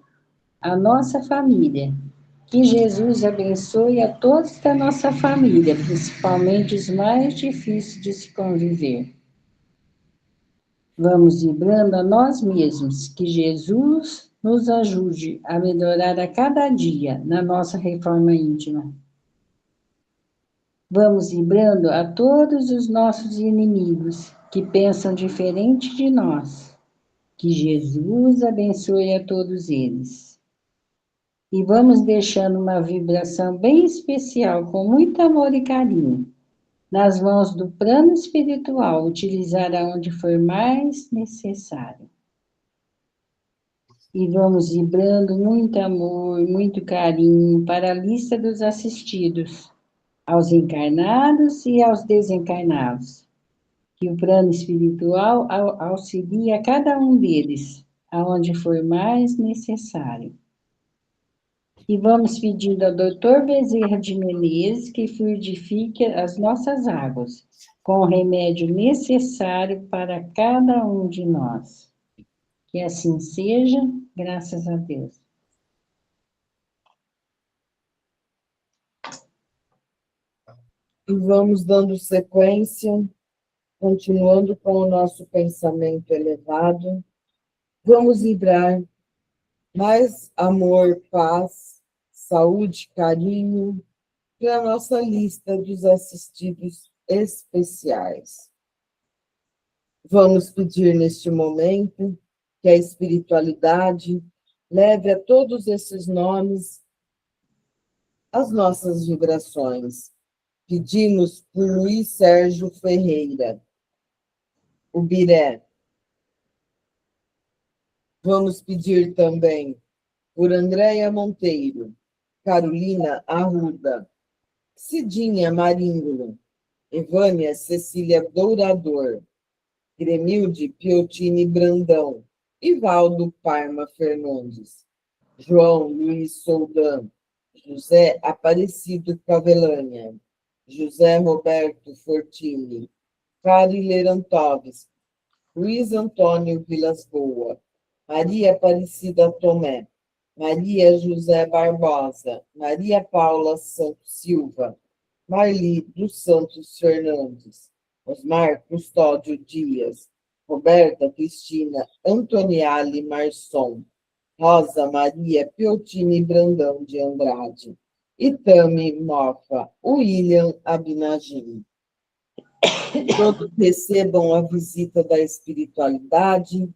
a nossa família, que Jesus abençoe a todos da nossa família, principalmente os mais difíceis de se conviver. Vamos vibrando a nós mesmos, que Jesus nos ajude a melhorar a cada dia na nossa reforma íntima. Vamos vibrando a todos os nossos inimigos que pensam diferente de nós. Que Jesus abençoe a todos eles. E vamos deixando uma vibração bem especial, com muito amor e carinho, nas mãos do plano espiritual, utilizar aonde for mais necessário. E vamos vibrando muito amor, muito carinho para a lista dos assistidos, aos encarnados e aos desencarnados. Que o plano espiritual auxilie a cada um deles, aonde for mais necessário. E vamos pedindo ao Dr. Bezerra de Menezes que fluidifique as nossas águas, com o remédio necessário para cada um de nós. Que assim seja, graças a Deus. E vamos dando sequência, continuando com o nosso pensamento elevado. Vamos vibrar mais amor, paz, saúde, carinho, para a nossa lista dos assistidos especiais. Vamos pedir neste momento que a espiritualidade leve a todos esses nomes as nossas vibrações. Pedimos por Luiz Sérgio Ferreira, o Biré. Vamos pedir também por Andréia Monteiro, Carolina Arruda, Cidinha Maríngulo, Evânia Cecília Dourador, Gremilde Piotini Brandão, Ivaldo Parma Fernandes, João Luiz Soldan, José Aparecido Cavelânia, José Roberto Fortini, Cari Lerantovski, Luiz Antônio Vilas Boas, Maria Aparecida Tomé, Maria José Barbosa, Maria Paula Santos Silva, Marli dos Santos Fernandes, Osmar Custódio Dias, Roberta Cristina Antoniali Marçom, Rosa Maria Piotini Brandão de Andrade, Itami Mofa, William Abinagim. Todos recebam a visita da espiritualidade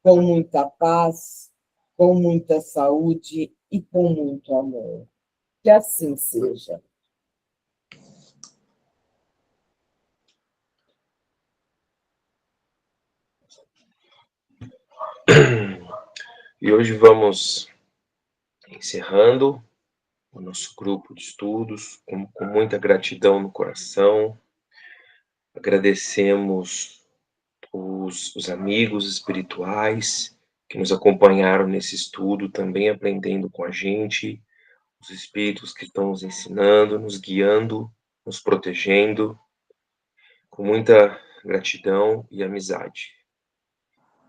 com muita paz, com muita saúde e com muito amor. Que assim seja. E hoje vamos encerrando o nosso grupo de estudos com muita gratidão no coração. Agradecemos os amigos espirituais que nos acompanharam nesse estudo, também aprendendo com a gente, os espíritos que estão nos ensinando, nos guiando, nos protegendo, com muita gratidão e amizade.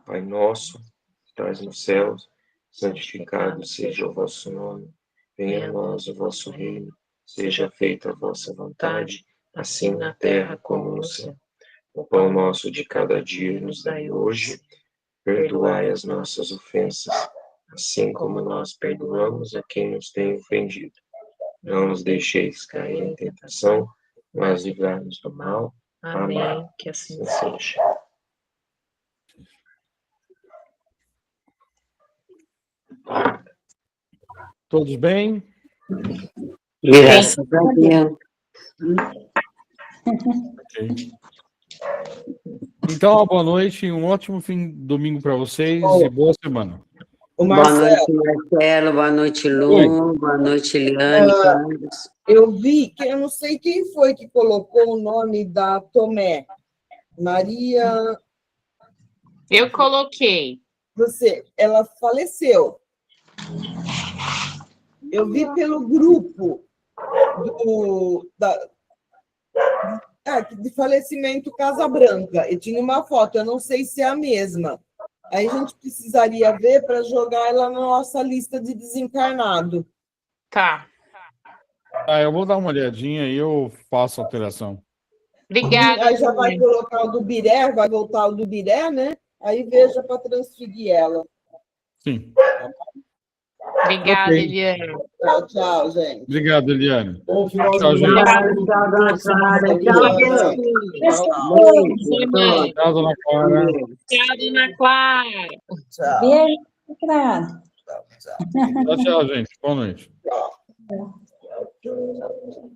Pai nosso, que estás nos céus, santificado seja o vosso nome, venha a nós o vosso reino, seja feita a vossa vontade, assim na terra como no céu. O pão nosso de cada dia nos dai hoje, perdoai as nossas ofensas, assim como nós perdoamos a quem nos tem ofendido. Não nos deixeis cair em tentação, mas livrai-nos do mal. Amém. Que assim seja. Todos bem? Graças a Deus. Ok. Então, boa noite, um ótimo fim de domingo para vocês e boa semana. Boa noite, Marcelo. Boa noite, Lu. Oi. Boa noite, Eliane. Carlos. Eu vi que eu não sei quem foi que colocou o nome da Tomé. Maria. Eu coloquei. Ela faleceu. Eu vi pelo grupo de falecimento Casa Branca, e tinha uma foto, eu não sei se é a mesma. Aí a gente precisaria ver para jogar ela na nossa lista de desencarnado. Tá. Eu vou dar uma olhadinha e eu faço a alteração. Obrigada. Aí já vai colocar o do Biré, vai voltar o do Biré, né? Aí veja para transferir ela. Sim. Obrigada, Okay. Eliane. Tchau, tchau, gente. Obrigado, Eliane. Bom final de Tchau, gente. Tchau, dona Clara. Tchau, dona Clara. Tchau, dona Clara. Tchau. Beijo, Clara. Tchau, gente. Boa noite. Tchau.